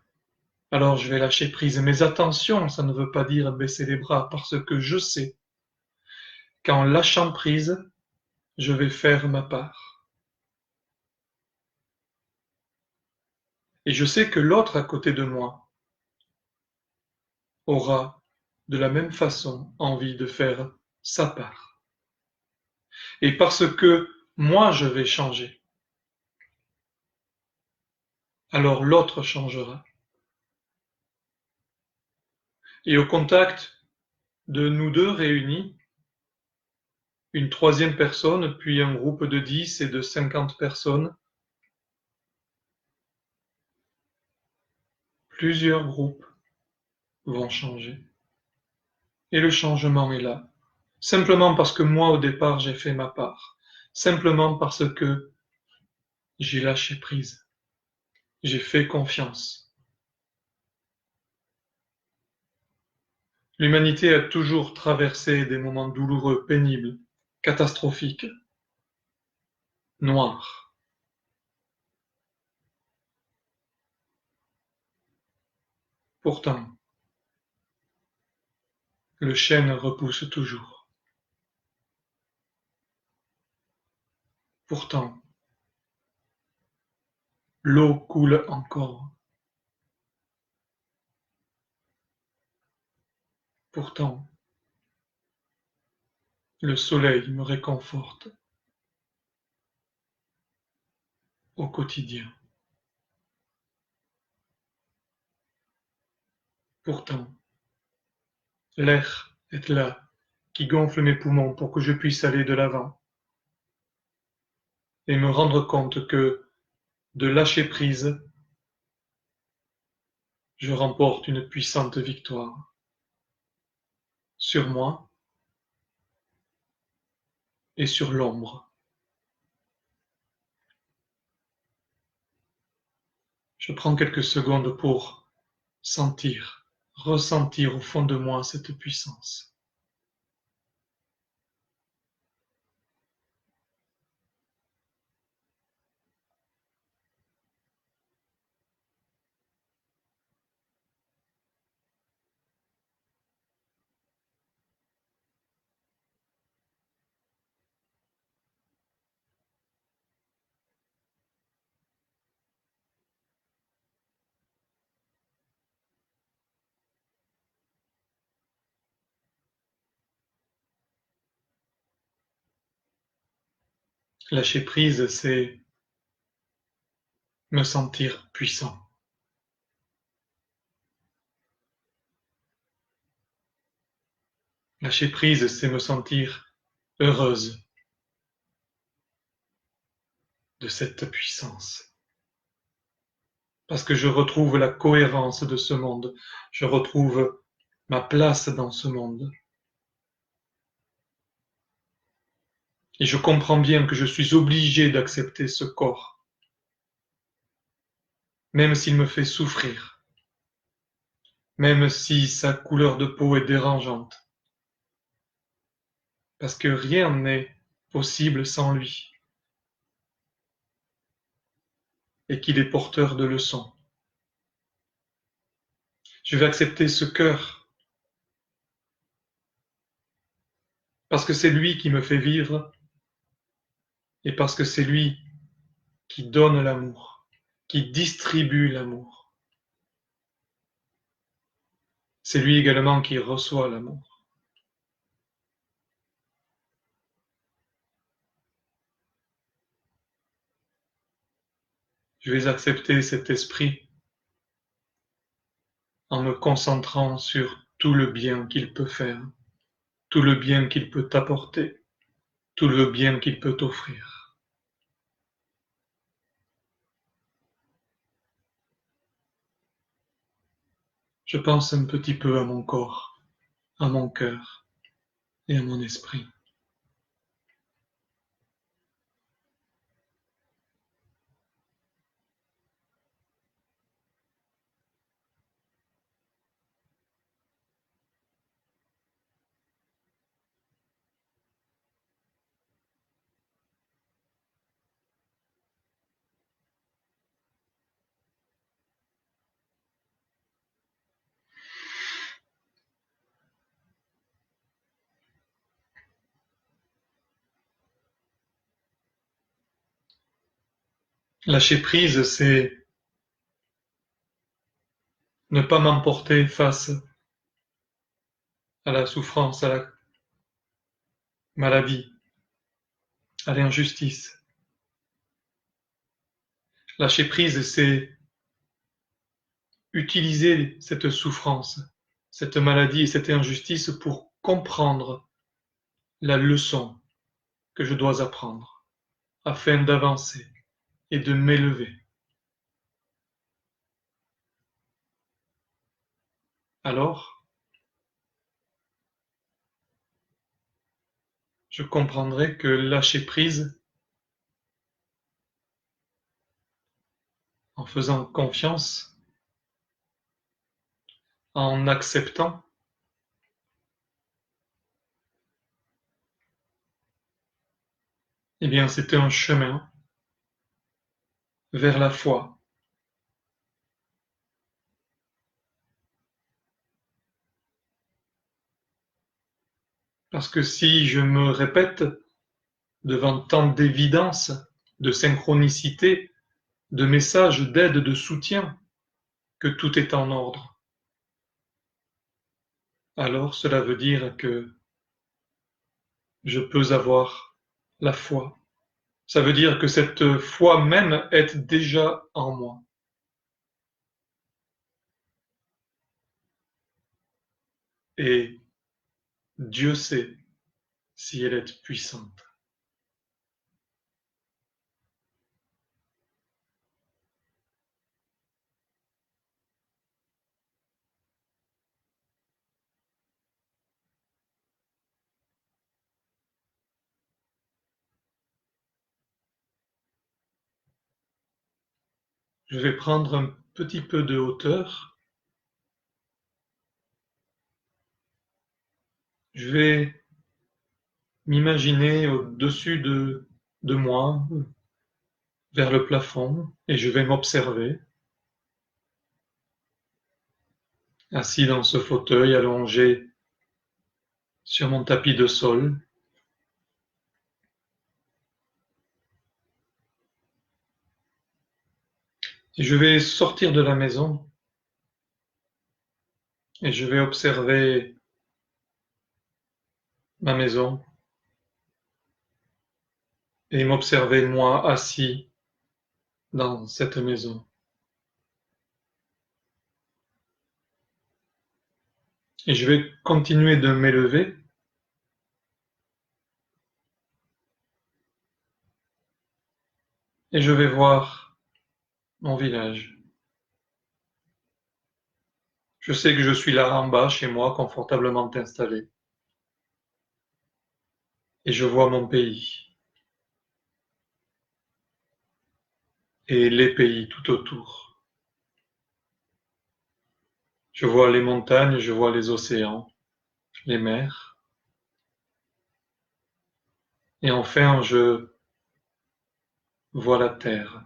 Alors je vais lâcher prise. Mais attention, ça ne veut pas dire baisser les bras, parce que je sais qu'en lâchant prise, je vais faire ma part. Et je sais que l'autre à côté de moi aura de la même façon envie de faire sa part. Et parce que moi je vais changer, alors l'autre changera. Et au contact de nous deux réunis, une troisième personne, puis un groupe de 10 et de 50 personnes, plusieurs groupes vont changer. Et le changement est là. Simplement parce que moi, au départ, j'ai fait ma part. Simplement parce que j'ai lâché prise. J'ai fait confiance. L'humanité a toujours traversé des moments douloureux, pénibles, catastrophiques, noirs. Pourtant, le chêne repousse toujours. Pourtant, l'eau coule encore. Pourtant, le soleil me réconforte au quotidien. Pourtant, l'air est là, qui gonfle mes poumons pour que je puisse aller de l'avant et me rendre compte que, de lâcher prise, je remporte une puissante victoire sur moi et sur l'ombre. Je prends quelques secondes pour sentir, ressentir au fond de moi cette puissance. Lâcher prise, c'est me sentir puissant. Lâcher prise, c'est me sentir heureuse de cette puissance. Parce que je retrouve la cohérence de ce monde, je retrouve ma place dans ce monde. Et je comprends bien que je suis obligé d'accepter ce corps, même s'il me fait souffrir, même si sa couleur de peau est dérangeante, parce que rien n'est possible sans lui, et qu'il est porteur de leçons. Je vais accepter ce cœur, parce que c'est lui qui me fait vivre, et parce que c'est lui qui donne l'amour, qui distribue l'amour. C'est lui également qui reçoit l'amour. Je vais accepter cet esprit en me concentrant sur tout le bien qu'il peut faire, tout le bien qu'il peut t'apporter, tout le bien qu'il peut t'offrir. Je pense un petit peu à mon corps, à mon cœur et à mon esprit. Lâcher prise, c'est ne pas m'emporter face à la souffrance, à la maladie, à l'injustice. Lâcher prise, c'est utiliser cette souffrance, cette maladie et cette injustice pour comprendre la leçon que je dois apprendre afin d'avancer et de m'élever. Alors, je comprendrai que lâcher prise, en faisant confiance, en acceptant, eh bien, c'est un chemin vers la foi. Parce que si je me répète devant tant d'évidence, de synchronicité, de messages d'aide, de soutien, que tout est en ordre, alors cela veut dire que je peux avoir la foi. Ça veut dire que cette foi même est déjà en moi. Et Dieu sait si elle est puissante. Je vais prendre un petit peu de hauteur. Je vais m'imaginer au-dessus de moi, vers le plafond, et je vais m'observer, assis dans ce fauteuil, allongé sur mon tapis de sol. Et je vais sortir de la maison et je vais observer ma maison et m'observer moi assis dans cette maison. Et je vais continuer de m'élever et je vais voir mon village. Je sais que je suis là en bas chez moi, confortablement installé. Et je vois mon pays et les pays tout autour. Je vois les montagnes, je vois les océans, les mers. Et enfin, je vois la terre.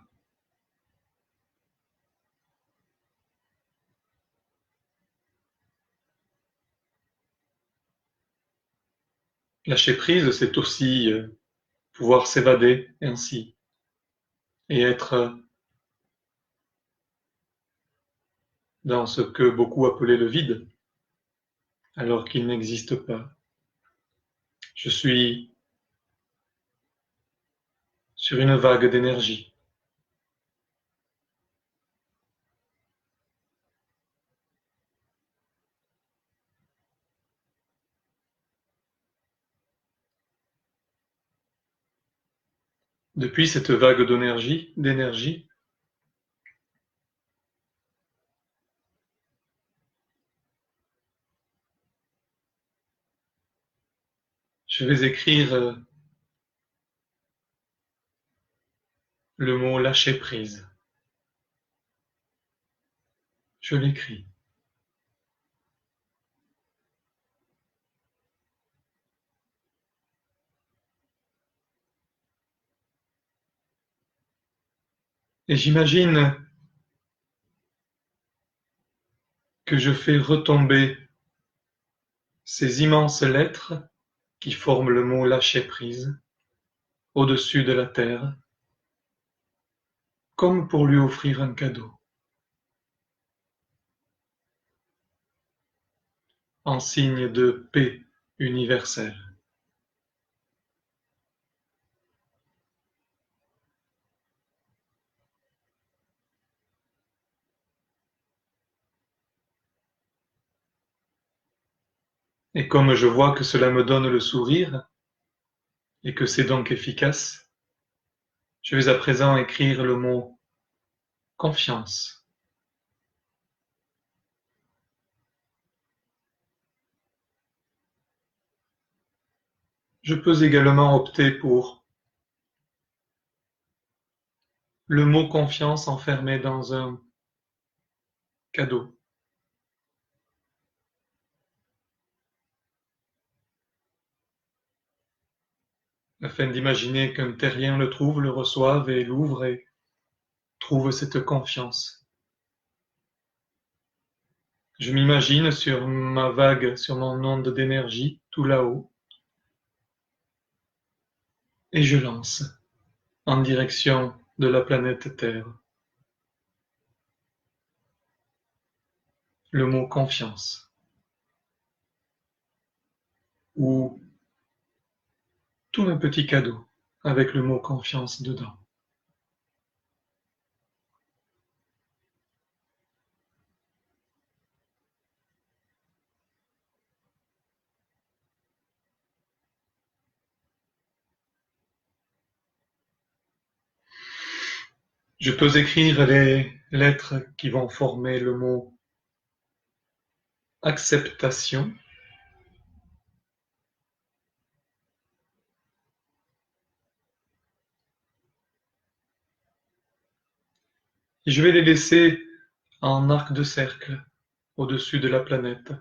Lâcher prise, c'est aussi pouvoir s'évader ainsi et être dans ce que beaucoup appelaient le vide, alors qu'il n'existe pas. Je suis sur une vague d'énergie. Depuis cette vague d'énergie, je vais écrire le mot lâcher prise. Je l'écris. Et j'imagine que je fais retomber ces immenses lettres qui forment le mot lâcher prise au-dessus de la terre, comme pour lui offrir un cadeau, en signe de paix universelle. Et comme je vois que cela me donne le sourire, et que c'est donc efficace, je vais à présent écrire le mot confiance. Je peux également opter pour le mot confiance enfermé dans un cadeau, afin d'imaginer qu'un terrien le trouve, le reçoive et l'ouvre et trouve cette confiance. Je m'imagine sur ma vague, sur mon onde d'énergie, tout là-haut, et je lance en direction de la planète Terre le mot confiance, ou tout un petit cadeau avec le mot confiance dedans. Je peux écrire les lettres qui vont former le mot acceptation. Et je vais les laisser en arc de cercle au-dessus de la planète,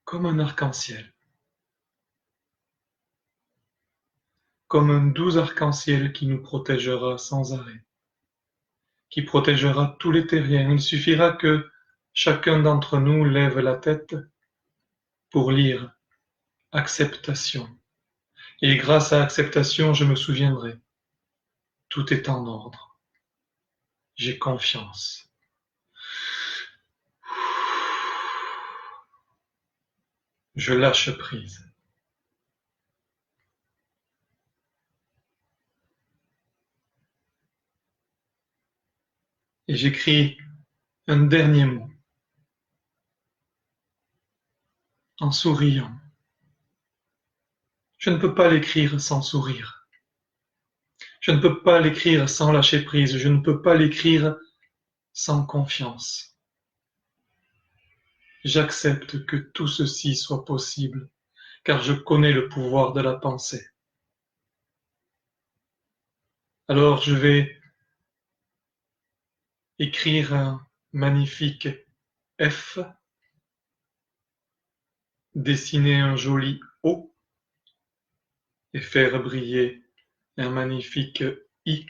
comme un arc-en-ciel, comme un doux arc-en-ciel qui nous protégera sans arrêt, qui protégera tous les terriens. Il suffira que chacun d'entre nous lève la tête pour lire acceptation. Et grâce à acceptation, je me souviendrai. Tout est en ordre. J'ai confiance. Je lâche prise. Et j'écris un dernier mot en souriant. Je ne peux pas l'écrire sans sourire. Je ne peux pas l'écrire sans lâcher prise. Je ne peux pas l'écrire sans confiance. J'accepte que tout ceci soit possible, car je connais le pouvoir de la pensée. Alors je vais écrire un magnifique F, dessiner un joli O et faire briller un magnifique I.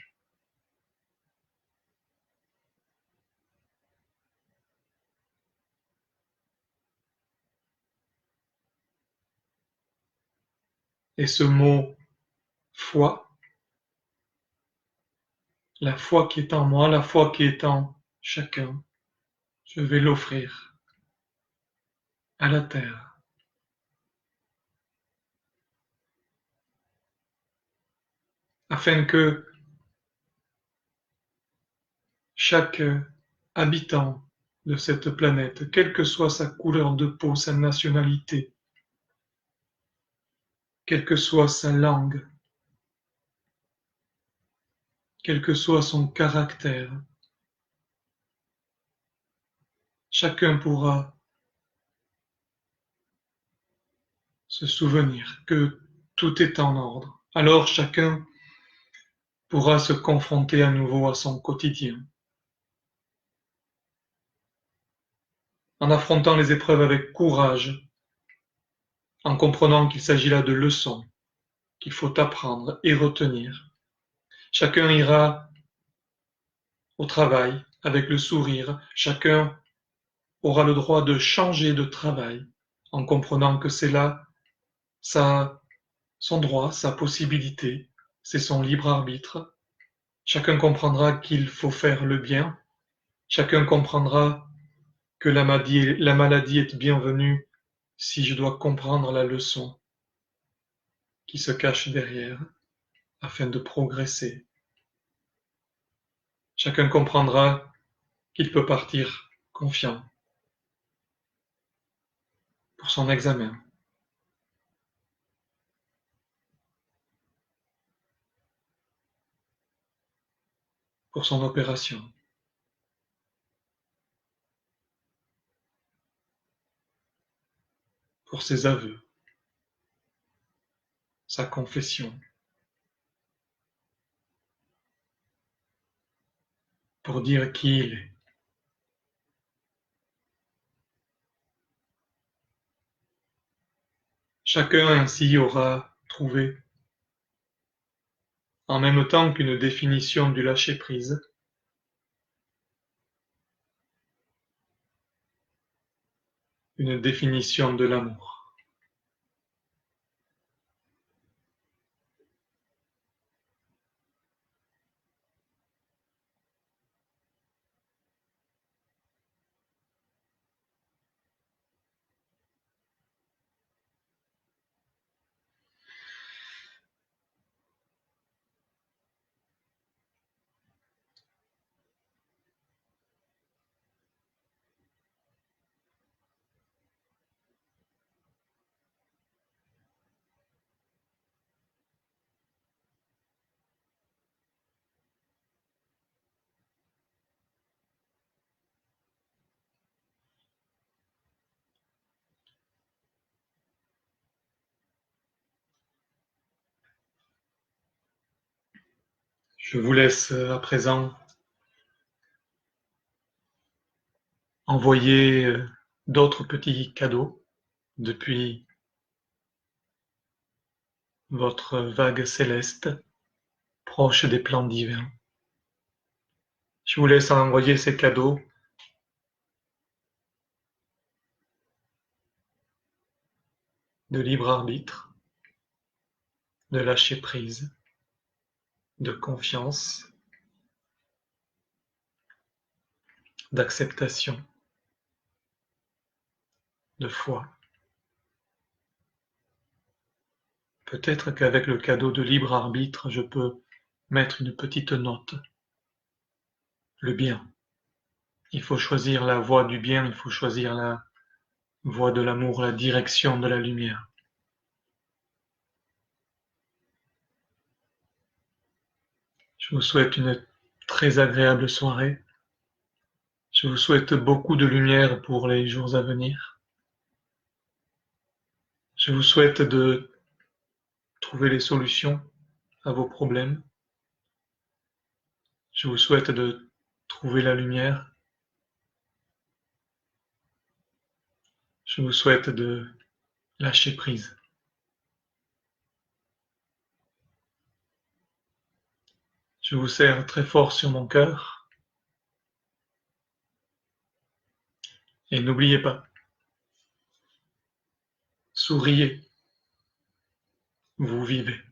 Et ce mot foi, la foi qui est en moi, la foi qui est en chacun, je vais l'offrir à la terre, afin que chaque habitant de cette planète, quelle que soit sa couleur de peau, sa nationalité, quelle que soit sa langue, quel que soit son caractère, chacun pourra se souvenir que tout est en ordre. Alors chacun pourra se confronter à nouveau à son quotidien, en affrontant les épreuves avec courage, en comprenant qu'il s'agit là de leçons qu'il faut apprendre et retenir. Chacun ira au travail avec le sourire, chacun aura le droit de changer de travail en comprenant que c'est là son droit, sa possibilité, c'est son libre arbitre. Chacun comprendra qu'il faut faire le bien, chacun comprendra que la maladie est bienvenue si je dois comprendre la leçon qui se cache derrière afin de progresser. Chacun comprendra qu'il peut partir confiant pour son examen, pour son opération, pour ses aveux, sa confession, pour dire qui il est. Chacun ainsi aura trouvé, en même temps qu'une définition du lâcher-prise, une définition de l'amour. Je vous laisse à présent envoyer d'autres petits cadeaux depuis votre vague céleste proche des plans divins. Je vous laisse envoyer ces cadeaux de libre arbitre, de lâcher prise, de confiance, d'acceptation, de foi. Peut-être qu'avec le cadeau de libre arbitre, je peux mettre une petite note. Le bien. Il faut choisir la voie du bien, il faut choisir la voie de l'amour, la direction de la lumière. Je vous souhaite une très agréable soirée. Je vous souhaite beaucoup de lumière pour les jours à venir. Je vous souhaite de trouver les solutions à vos problèmes. Je vous souhaite de trouver la lumière. Je vous souhaite de lâcher prise. Je vous serre très fort sur mon cœur. Et n'oubliez pas, souriez, vous vivez.